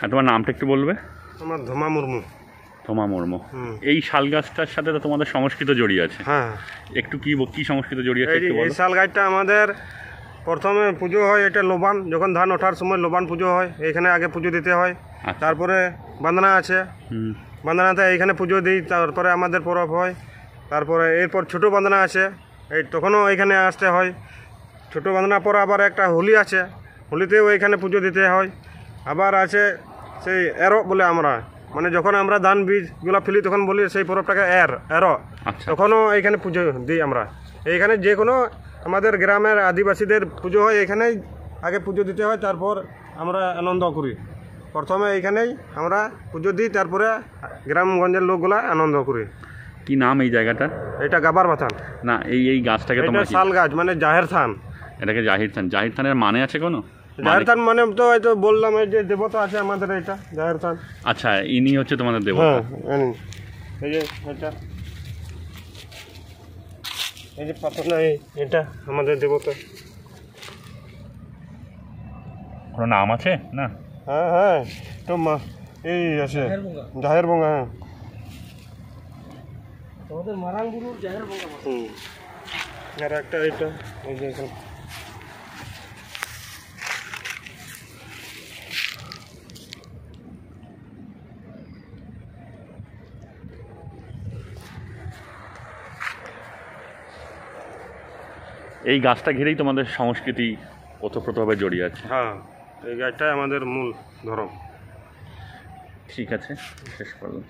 আর তোমার নামটা একটু বলবে? আমার ধোমা মুর্মু। ধোমা মুর্মু। এই শাল গাছটার সাথে তো তোমাদের সংস্কৃত জড়িয়ে আছে। হ্যাঁ, একটু কি সংস্কৃত জড়িয়ে আছে একটু এই বলো। শাল গাছটা আমাদের প্রথমে পুজো হয়, এটা লোবান, যখন ধান ওঠার সময় লোবান পুজো হয়, এখানে আগে পুজো দিতে হয়। তারপরে বান্দনা আছে, বান্দনাতে এইখানে পুজো দিই, তারপরে আমাদের পরব হয়। তারপরে এরপর ছোটো বান্দনা আছে, এই তখনও এখানে আসতে হয়। ছোটো বান্দনা পর আবার একটা হোলি আছে, হোলিতেও এখানে পুজো দিতে হয়। আবার আছে সেই এরো বলে আমরা, মানে যখন আমরা ধান বীজগুলো ফেলি তখন বলি সেই পরবটাকে এরো, তখনও এইখানে পুজো দিই আমরা। এইখানে যে কোনো আমাদের গ্রামের আদিবাসীদের পুজো হয়, এখানেই আগে পুজো দিতে হয়, তারপর আমরা আনন্দ করি। প্রথমে এইখানেই আমরা পুজো দিই, তারপরে গ্রামগঞ্জের লোকগুলা আনন্দ করি। কি নাম এই জায়গাটা? এটা গাবার বাথান না, এই গাছটাকে তোমরা শাল গাছ, মানে জাহের থান। এটাকে জাহির থান। জাহির থানের মানে আছে কোনো? জাহের থান মানে তো এই তো বললাম, এই যে দেবতা আছে আমাদের, এটা জাহের থান। আচ্ছা, ইনি হচ্ছে তোমাদের দেবতা। হ্যাঁ, এই যে এটা, এই যে পাথর না, এটা আমাদের দেবতা। কোনো নাম আছে না? হ্যাঁ হ্যাঁ, তো এই আছে জাহের বঙ্গা। হ্যাঁ, আমাদের মারাং গুরুর জাহের বঙ্গা। আর একটা এটা, এই যে এখানে এই গাছটা ঘিরেই তোমাদের সংস্কৃতি ওতপ্রোতভাবে জড়িয়ে আছে। হ্যাঁ, এই গাছটাই আমাদের মূল ধর্ম। ঠিক আছে, শেষ করলাম।